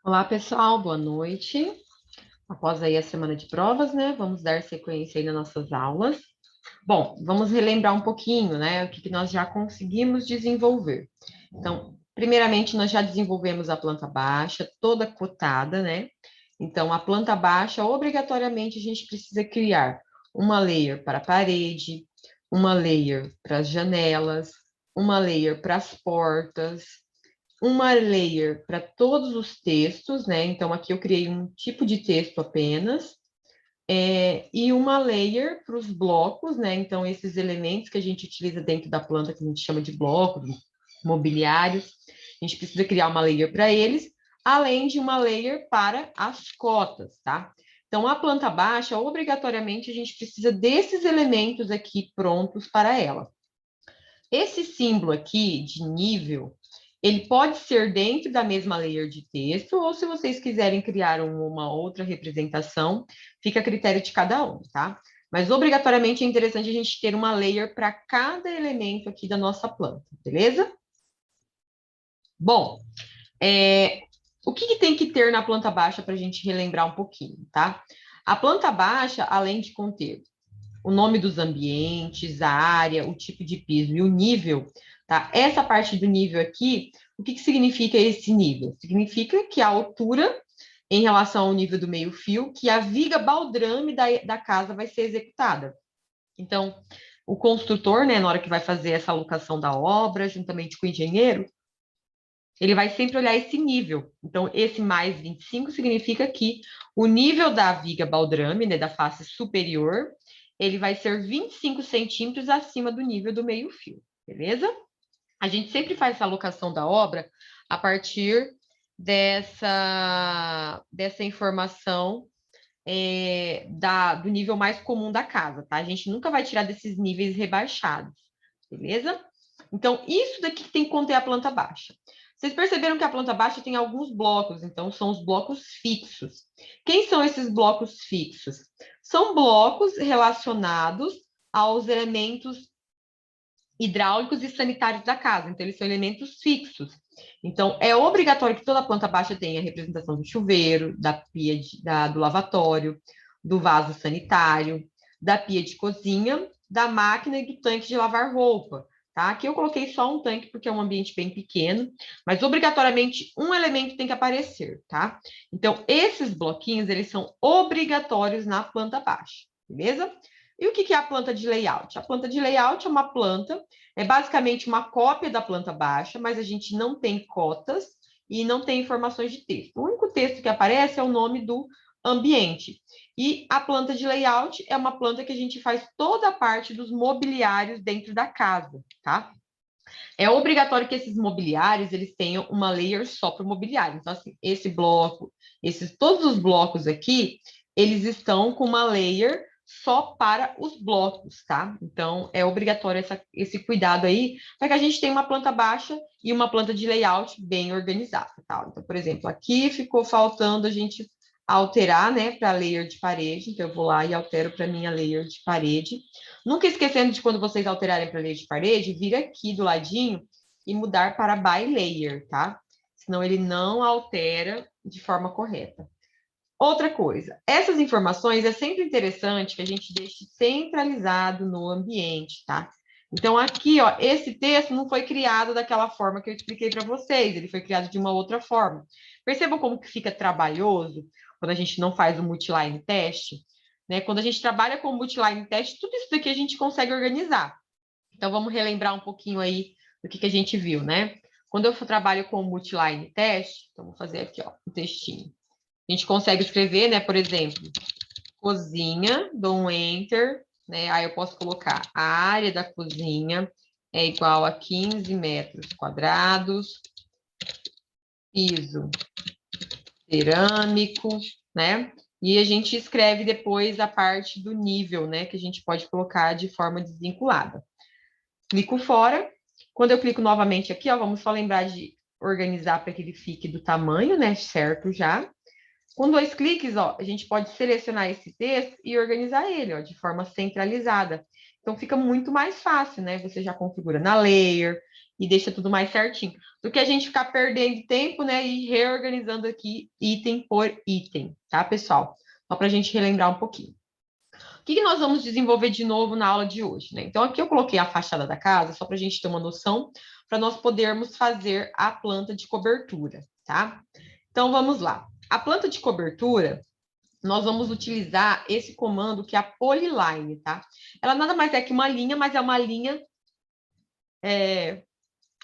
Olá, pessoal, boa noite. Após aí a semana de provas, né? Vamos dar sequência aí nas nossas aulas. Bom, vamos relembrar um pouquinho, né? O que nós já conseguimos desenvolver. Então, primeiramente, nós já desenvolvemos a planta baixa, toda cotada, né? Então, a planta baixa, obrigatoriamente, a gente precisa criar uma layer para a parede, uma layer para as janelas, uma layer para as portas, uma layer para todos os textos, né? Então, aqui eu criei um tipo de texto apenas, e uma layer para os blocos, né? Então, esses elementos que a gente utiliza dentro da planta, que a gente chama de blocos, mobiliários, a gente precisa criar uma layer para eles, além de uma layer para as cotas, tá? Então, a planta baixa, obrigatoriamente, a gente precisa desses elementos aqui prontos para ela. Esse símbolo aqui de nível, ele pode ser dentro da mesma layer de texto, ou se vocês quiserem criar uma outra representação, fica a critério de cada um, tá? Mas obrigatoriamente é interessante a gente ter uma layer para cada elemento aqui da nossa planta, beleza? Bom, o que tem que ter na planta baixa para a gente relembrar um pouquinho, tá? A planta baixa, além de conter o nome dos ambientes, a área, o tipo de piso e o nível, tá? Essa parte do nível aqui, o que significa esse nível? Significa que a altura em relação ao nível do meio-fio, que a viga baldrame da casa vai ser executada. Então, o construtor, né, na hora que vai fazer essa alocação da obra, juntamente com o engenheiro, ele vai sempre olhar esse nível. Então, esse mais 25 significa que o nível da viga baldrame, né, da face superior, ele vai ser 25 centímetros acima do nível do meio-fio, beleza? A gente sempre faz essa alocação da obra a partir dessa informação do nível mais comum da casa, tá? A gente nunca vai tirar desses níveis rebaixados, beleza? Então, isso daqui tem que conter a planta baixa. Vocês perceberam que a planta baixa tem alguns blocos, então são os blocos fixos. Quem são esses blocos fixos? São blocos relacionados aos elementos hidráulicos e sanitários da casa, então eles são elementos fixos. Então, é obrigatório que toda planta baixa tenha a representação do chuveiro, da pia do lavatório, do vaso sanitário, da pia de cozinha, da máquina e do tanque de lavar roupa. Tá? Aqui eu coloquei só um tanque porque é um ambiente bem pequeno, mas obrigatoriamente um elemento tem que aparecer, tá? Então, esses bloquinhos, eles são obrigatórios na planta baixa, beleza? E o que é a planta de layout? A planta de layout é uma planta, é basicamente uma cópia da planta baixa, mas a gente não tem cotas e não tem informações de texto. O único texto que aparece é o nome do ambiente. E a planta de layout é uma planta que a gente faz toda a parte dos mobiliários dentro da casa, tá? É obrigatório que esses mobiliários eles tenham uma layer só para o mobiliário. Então, assim, esse bloco, todos os blocos aqui, eles estão com uma layer só para os blocos, tá? Então, é obrigatório esse cuidado aí, para que a gente tenha uma planta baixa e uma planta de layout bem organizada, tá? Então, por exemplo, aqui ficou faltando a gente alterar, né, para a layer de parede. Então, eu vou lá e altero para minha layer de parede. Nunca esquecendo de quando vocês alterarem para layer de parede, vir aqui do ladinho e mudar para by layer, tá? Senão ele não altera de forma correta. Outra coisa, essas informações é sempre interessante que a gente deixe centralizado no ambiente, tá? Então, aqui, ó, esse texto não foi criado daquela forma que eu expliquei para vocês, ele foi criado de uma outra forma. Percebam como que fica trabalhoso quando a gente não faz o multiline teste, né? Quando a gente trabalha com o multiline teste, tudo isso daqui a gente consegue organizar. Então, vamos relembrar um pouquinho aí do que a gente viu, né? Quando eu trabalho com o multiline teste, então vou fazer aqui, ó, um textinho. A gente consegue escrever, né? Por exemplo, cozinha, dou um enter, né? Aí eu posso colocar a área da cozinha é igual a 15 metros quadrados, piso cerâmico, né? E a gente escreve depois a parte do nível, né? Que a gente pode colocar de forma desvinculada. Clico fora. Quando eu clico novamente aqui, ó, vamos só lembrar de organizar para que ele fique do tamanho, né? Certo já. Com 2 cliques, ó, a gente pode selecionar esse texto e organizar ele, ó, de forma centralizada. Então, fica muito mais fácil, né? Você já configura na layer e deixa tudo mais certinho, do que a gente ficar perdendo tempo, né? E reorganizando aqui item por item, tá, pessoal? Só para a gente relembrar um pouquinho. O que nós vamos desenvolver de novo na aula de hoje, né? Então, aqui eu coloquei a fachada da casa, só para a gente ter uma noção, para nós podermos fazer a planta de cobertura, tá? Então, vamos lá. A planta de cobertura, nós vamos utilizar esse comando que é a polyline, tá? Ela nada mais é que uma linha, mas é uma linha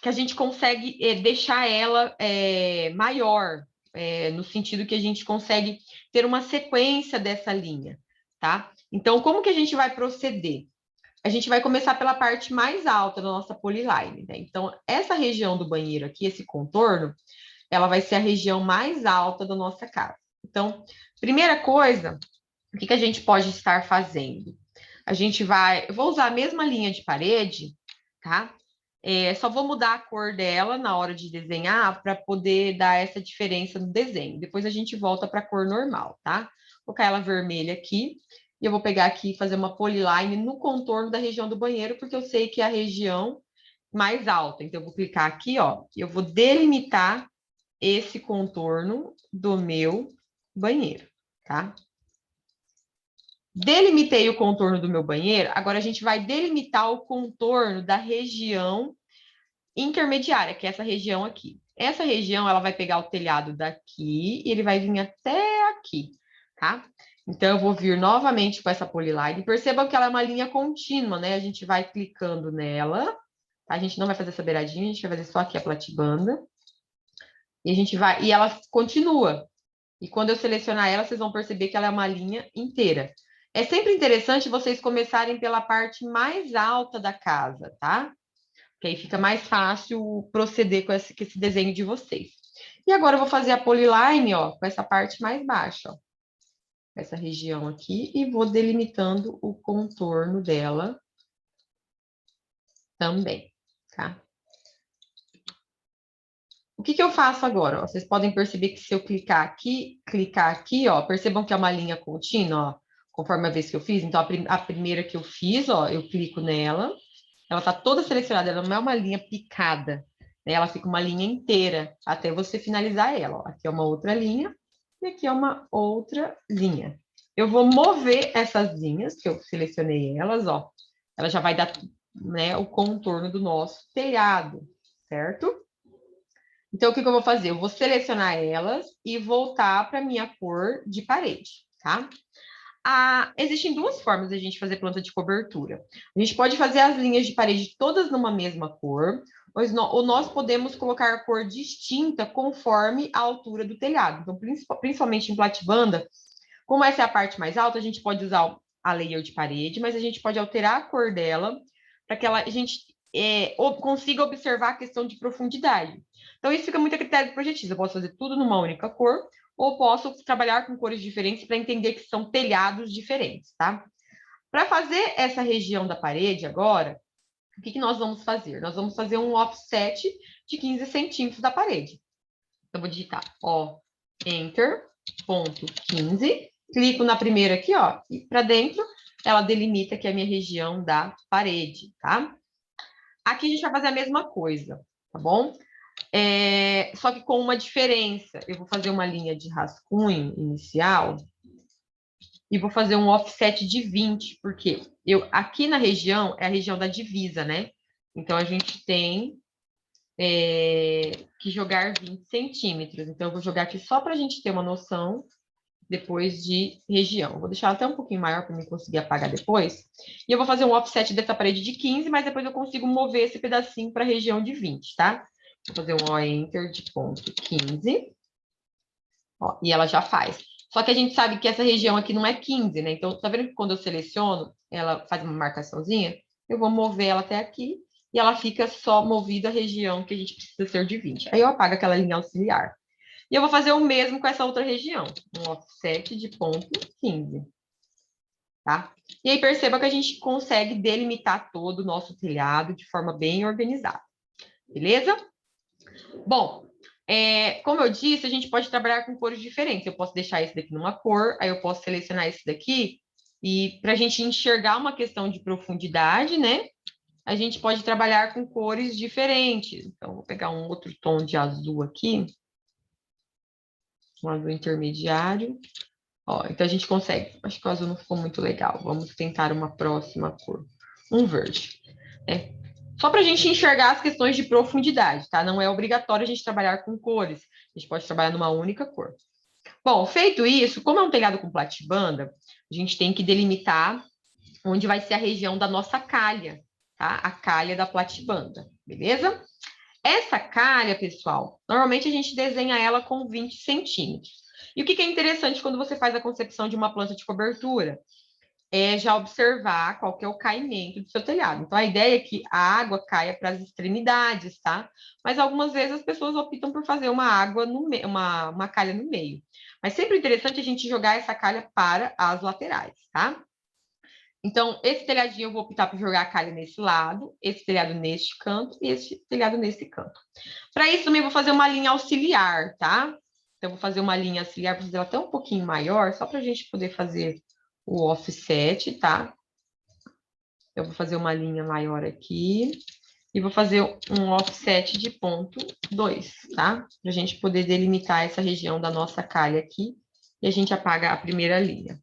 que a gente consegue deixar ela maior, no sentido que a gente consegue ter uma sequência dessa linha, tá? Então, como que a gente vai proceder? A gente vai começar pela parte mais alta da nossa polyline, né? Então, essa região do banheiro aqui, esse contorno, ela vai ser a região mais alta da nossa casa. Então, primeira coisa, o que a gente pode estar fazendo? A gente vai... Eu vou usar a mesma linha de parede, tá? Só vou mudar a cor dela na hora de desenhar para poder dar essa diferença no desenho. Depois a gente volta para a cor normal, tá? Vou colocar ela vermelha aqui. E eu vou pegar aqui e fazer uma polyline no contorno da região do banheiro, porque eu sei que é a região mais alta. Então, eu vou clicar aqui, ó, e eu vou delimitar esse contorno do meu banheiro, tá? Delimitei o contorno do meu banheiro, agora a gente vai delimitar o contorno da região intermediária, que é essa região aqui. Essa região, ela vai pegar o telhado daqui e ele vai vir até aqui, tá? Então, eu vou vir novamente com essa polyline. Percebam que ela é uma linha contínua, né? A gente vai clicando nela, tá? A gente não vai fazer essa beiradinha, a gente vai fazer só aqui a platibanda. E a gente vai... E ela continua. E quando eu selecionar ela, vocês vão perceber que ela é uma linha inteira. É sempre interessante vocês começarem pela parte mais alta da casa, tá? Que aí fica mais fácil proceder com esse desenho de vocês. E agora eu vou fazer a polyline, ó, com essa parte mais baixa, ó. Essa região aqui, e vou delimitando o contorno dela também, tá? O que eu faço agora? Ó? Vocês podem perceber que se eu clicar aqui, ó, percebam que é uma linha contínua, ó, conforme a vez que eu fiz. Então, a primeira que eu fiz, ó, eu clico nela, ela tá toda selecionada, ela não é uma linha picada, né? Ela fica uma linha inteira, até você finalizar ela, ó. Aqui é uma outra linha, e aqui é uma outra linha. Eu vou mover essas linhas, que eu selecionei elas, ó. Ela já vai dar, né, o contorno do nosso telhado, certo? Então, o que eu vou fazer? Eu vou selecionar elas e voltar para a minha cor de parede, tá? Existem 2 formas de a gente fazer planta de cobertura. A gente pode fazer as linhas de parede todas numa mesma cor, ou nós podemos colocar a cor distinta conforme a altura do telhado. Então, principalmente em platibanda, como essa é a parte mais alta, a gente pode usar a layer de parede, mas a gente pode alterar a cor dela para que a gente consiga observar a questão de profundidade. Então, isso fica muito a critério do projetista. Eu posso fazer tudo numa única cor, ou posso trabalhar com cores diferentes para entender que são telhados diferentes, tá? Para fazer essa região da parede agora, o que nós vamos fazer? Nós vamos fazer um offset de 15 centímetros da parede. Então, vou digitar, ó, Enter, ponto 15, clico na primeira aqui, ó, e para dentro, ela delimita que é a minha região da parede, tá? Aqui a gente vai fazer a mesma coisa, tá bom? Só que com uma diferença. Eu vou fazer uma linha de rascunho inicial e vou fazer um offset de 20, porque aqui na região é a região da divisa, né? Então, a gente tem que jogar 20 centímetros. Então, eu vou jogar aqui só para a gente ter uma noção depois de região. Vou deixar ela até um pouquinho maior para eu conseguir apagar depois. E eu vou fazer um offset dessa parede de 15, mas depois eu consigo mover esse pedacinho para a região de 20, tá? Vou fazer um Enter de ponto 15. Ó, e ela já faz. Só que a gente sabe que essa região aqui não é 15, né? Então, tá vendo que quando eu seleciono, ela faz uma marcaçãozinha? Eu vou mover ela até aqui e ela fica só movida a região que a gente precisa ser de 20. Aí eu apago aquela linha auxiliar. E eu vou fazer o mesmo com essa outra região. Um offset de ponto 15. Tá? E aí perceba que a gente consegue delimitar todo o nosso telhado de forma bem organizada. Beleza? Bom, Como eu disse, a gente pode trabalhar com cores diferentes. Eu posso deixar esse daqui numa cor, aí eu posso selecionar esse daqui, e para a gente enxergar uma questão de profundidade, né? A gente pode trabalhar com cores diferentes. Então, vou pegar um outro tom de azul aqui, um azul intermediário. Ó, então, a gente consegue. Acho que o azul não ficou muito legal. Vamos tentar uma próxima cor. Um verde. Né? Só para a gente enxergar as questões de profundidade, tá? Não é obrigatório a gente trabalhar com cores. A gente pode trabalhar numa única cor. Bom, feito isso, como é um telhado com platibanda, a gente tem que delimitar onde vai ser a região da nossa calha, tá? A calha da platibanda, beleza? Essa calha, pessoal, normalmente a gente desenha ela com 20 centímetros. E o que é interessante quando você faz a concepção de uma planta de cobertura? É já observar qual que é o caimento do seu telhado. Então, a ideia é que a água caia para as extremidades, tá? Mas algumas vezes as pessoas optam por fazer uma água uma calha no meio. Mas sempre interessante a gente jogar essa calha para as laterais, tá? Então, esse telhadinho eu vou optar por jogar a calha nesse lado, esse telhado neste canto e esse telhado nesse canto. Para isso, também vou fazer uma linha auxiliar, tá? Então, eu vou fazer uma linha auxiliar, vou fazer ela até um pouquinho maior, só para a gente poder fazer o offset, tá? Eu vou fazer uma linha maior aqui e vou fazer um offset de ponto 2, tá? Para a gente poder delimitar essa região da nossa calha aqui e a gente apaga a primeira linha.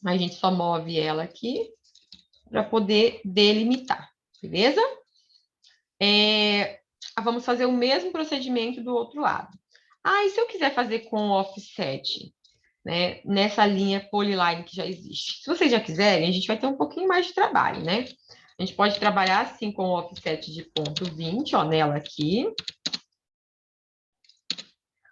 Aí a gente só move ela aqui para poder delimitar, beleza? Vamos fazer o mesmo procedimento do outro lado. E se eu quiser fazer com offset, né, nessa linha polyline que já existe? Se vocês já quiserem, a gente vai ter um pouquinho mais de trabalho, né? A gente pode trabalhar assim com o offset de ponto 20, ó, nela aqui.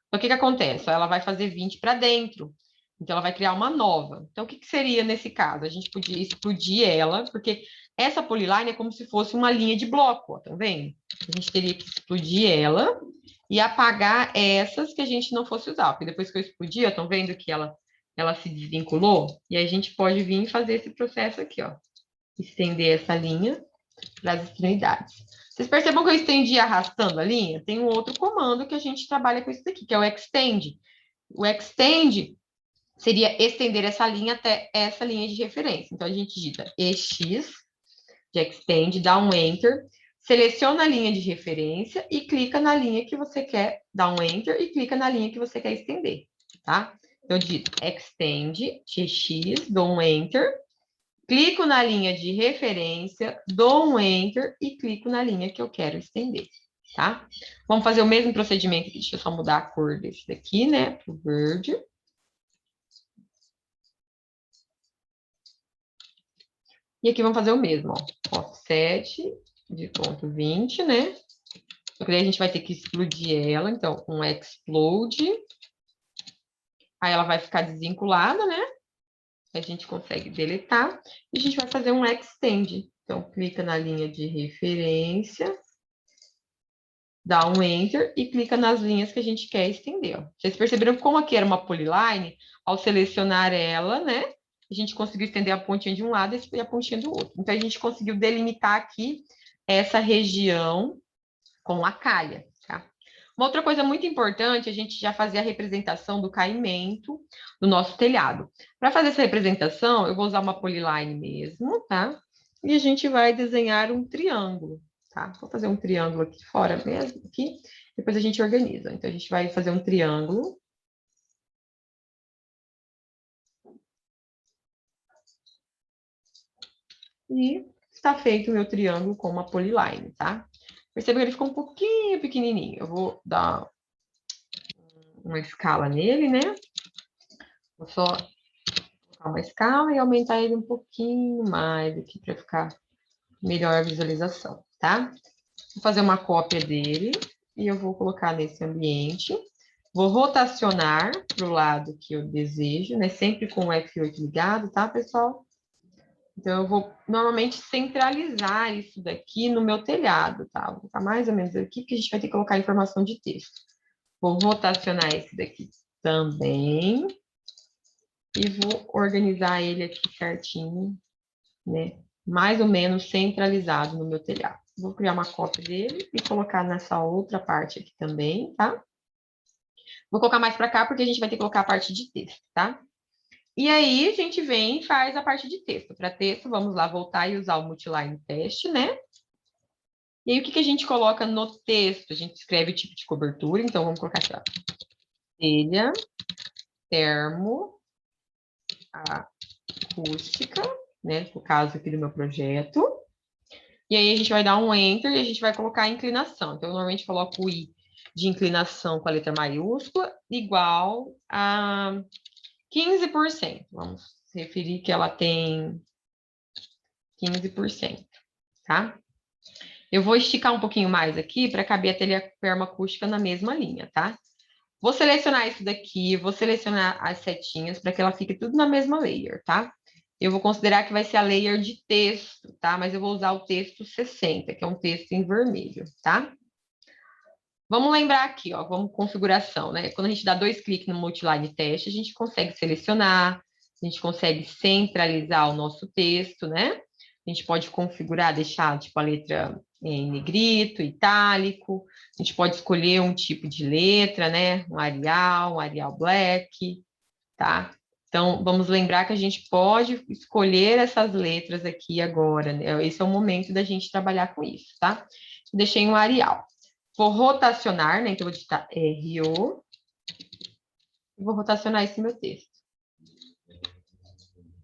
Então, o que acontece? Ela vai fazer 20 para dentro. Então, ela vai criar uma nova. Então, o que seria nesse caso? A gente podia explodir ela, porque essa polyline é como se fosse uma linha de bloco, ó, tá vendo? A gente teria que explodir ela e apagar essas que a gente não fosse usar. Porque depois que eu explodir, estão vendo que ela se desvinculou? E aí a gente pode vir e fazer esse processo aqui, ó. Estender essa linha para as extremidades. Vocês percebam que eu estendi arrastando a linha? Tem um outro comando que a gente trabalha com isso daqui, que é o extend. O extend seria estender essa linha até essa linha de referência. Então, a gente digita EX de extend, dá um enter, seleciona a linha de referência e clica na linha que você quer, dá um enter e clica na linha que você quer estender, tá? Então, eu digito extend, GX, dou um enter, clico na linha de referência, dou um enter e clico na linha que eu quero estender, tá? Vamos fazer o mesmo procedimento aqui. Deixa eu só mudar a cor desse daqui, né, para o verde. E aqui vamos fazer o mesmo, ó. Offset de ponto 20, né? Só que daí a gente vai ter que explodir ela. Então, um explode. Aí ela vai ficar desvinculada, né? A gente consegue deletar. E a gente vai fazer um extend. Então, clica na linha de referência, dá um enter e clica nas linhas que a gente quer estender, ó. Vocês perceberam como aqui era uma polyline? Ao selecionar ela, né? A gente conseguiu estender a pontinha de um lado e a pontinha do outro. Então, a gente conseguiu delimitar aqui essa região com a calha, tá? Uma outra coisa muito importante, a gente já fazer a representação do caimento do nosso telhado. Para fazer essa representação, eu vou usar uma polyline mesmo, tá? E a gente vai desenhar um triângulo, tá? Vou fazer um triângulo aqui fora mesmo, aqui. Depois a gente organiza. Então, a gente vai fazer um triângulo. E está feito o meu triângulo com uma polyline, tá? Perceba que ele ficou um pouquinho pequenininho. Eu vou dar uma escala nele, né? Vou só colocar uma escala e aumentar ele um pouquinho mais aqui para ficar melhor a visualização, tá? Vou fazer uma cópia dele e eu vou colocar nesse ambiente. Vou rotacionar para o lado que eu desejo, né? Sempre com o F8 ligado, tá, pessoal? Então, eu vou normalmente centralizar isso daqui no meu telhado, tá? Vou colocar mais ou menos aqui, porque a gente vai ter que colocar informação de texto. Vou rotacionar esse daqui também. E vou organizar ele aqui certinho, né? Mais ou menos centralizado no meu telhado. Vou criar uma cópia dele e colocar nessa outra parte aqui também, tá? Vou colocar mais para cá porque a gente vai ter que colocar a parte de texto, tá? E aí, a gente vem e faz a parte de texto. Para texto, vamos lá voltar e usar o Multiline Test, né? E aí, o que que a gente coloca no texto? A gente escreve o tipo de cobertura, então vamos colocar aqui, ó. Telha, termo, acústica, né? No caso aqui do meu projeto. E aí, a gente vai dar um Enter e a gente vai colocar a inclinação. Então, eu normalmente coloco o I de inclinação com a letra maiúscula, igual a 15%. Vamos referir que ela tem 15%, tá? Eu vou esticar um pouquinho mais aqui para caber a telha permaacústica na mesma linha, tá? Vou selecionar isso daqui, vou selecionar as setinhas para que ela fique tudo na mesma layer, tá? Eu vou considerar que vai ser a layer de texto, tá? Mas eu vou usar o texto 60, que é um texto em vermelho, tá? Vamos lembrar aqui, ó, vamos configuração, né? Quando a gente dá 2 cliques no Multiline Test, a gente consegue selecionar, a gente consegue centralizar o nosso texto, né? A gente pode configurar, deixar tipo a letra em negrito, itálico, a gente pode escolher um tipo de letra, né? Um Arial Black, tá? Então, vamos lembrar que a gente pode escolher essas letras aqui agora, né? Esse é o momento da gente trabalhar com isso, tá? Deixei um Arial. Vou rotacionar, né? Então, vou digitar RO. E vou rotacionar esse meu texto.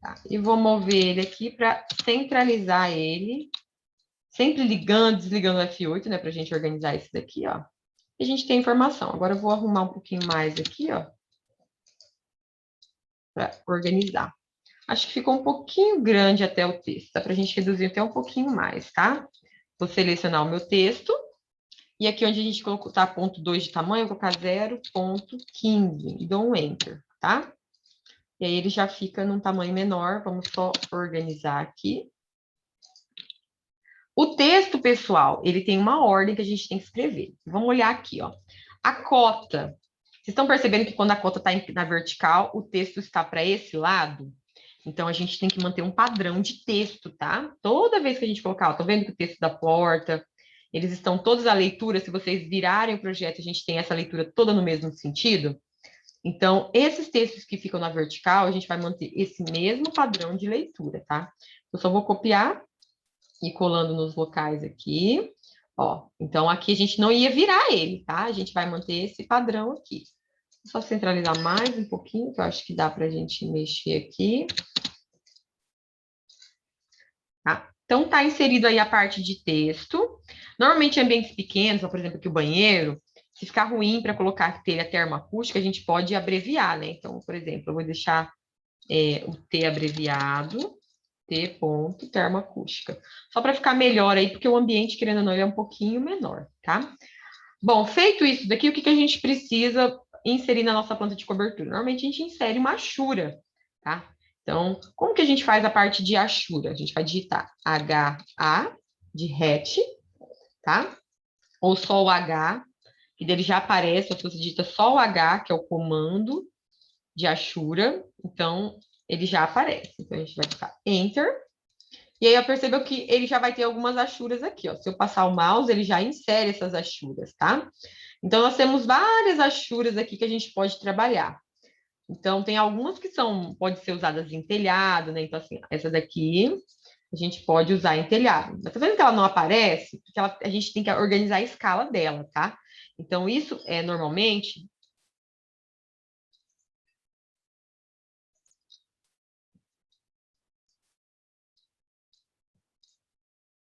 Tá? E vou mover ele aqui para centralizar ele. Sempre ligando, desligando o F8, né? Para a gente organizar isso daqui, ó. E a gente tem informação. Agora eu vou arrumar um pouquinho mais aqui, ó. Para organizar. Acho que ficou um pouquinho grande até o texto. Dá para a gente reduzir até um pouquinho mais, tá? Vou selecionar o meu texto. E aqui onde a gente colocou, tá, ponto 2 de tamanho, eu vou colocar 0,15 e dou um Enter, tá? E aí ele já fica num tamanho menor, vamos só organizar aqui. O texto, pessoal, ele tem uma ordem que a gente tem que escrever. Vamos olhar aqui, ó. A cota. Vocês estão percebendo que quando a cota está na vertical, o texto está para esse lado? Então, a gente tem que manter um padrão de texto, tá? Toda vez que a gente colocar, ó, tô vendo que o texto da porta, eles estão todos a leitura, se vocês virarem o projeto, a gente tem essa leitura toda no mesmo sentido. Então, esses textos que ficam na vertical, a gente vai manter esse mesmo padrão de leitura, tá? Eu só vou copiar e colando nos locais aqui, ó. Então, aqui a gente não ia virar ele, tá? A gente vai manter esse padrão aqui. Só centralizar mais um pouquinho, que eu acho que dá para a gente mexer aqui. Tá? Então, tá inserido aí a parte de texto. Normalmente, em ambientes pequenos, por exemplo, aqui o banheiro, se ficar ruim para colocar telha termoacústica, a gente pode abreviar, né? Então, por exemplo, eu vou deixar o T abreviado, T ponto termoacústica. Só para ficar melhor aí, porque o ambiente, querendo ou não, ele é um pouquinho menor, tá? Bom, feito isso daqui, o que que a gente precisa inserir na nossa planta de cobertura? Normalmente a gente insere uma achura, tá? Então, como que a gente faz a parte de achura? A gente vai digitar HA de hatch, tá? Ou só o H, que dele já aparece, ou se você digita só o H, que é o comando de achura, então ele já aparece. Então, a gente vai digitar Enter. E aí, eu percebo que ele já vai ter algumas achuras aqui, ó. Se eu passar o mouse, ele já insere essas achuras, tá? Então, nós temos várias achuras aqui que a gente pode trabalhar. Então, tem algumas que pode ser usadas em telhado, né? Então, assim, essa daqui a gente pode usar em telhado. Mas tá vendo que ela não aparece? Porque a gente tem que organizar a escala dela, tá? Então, isso normalmente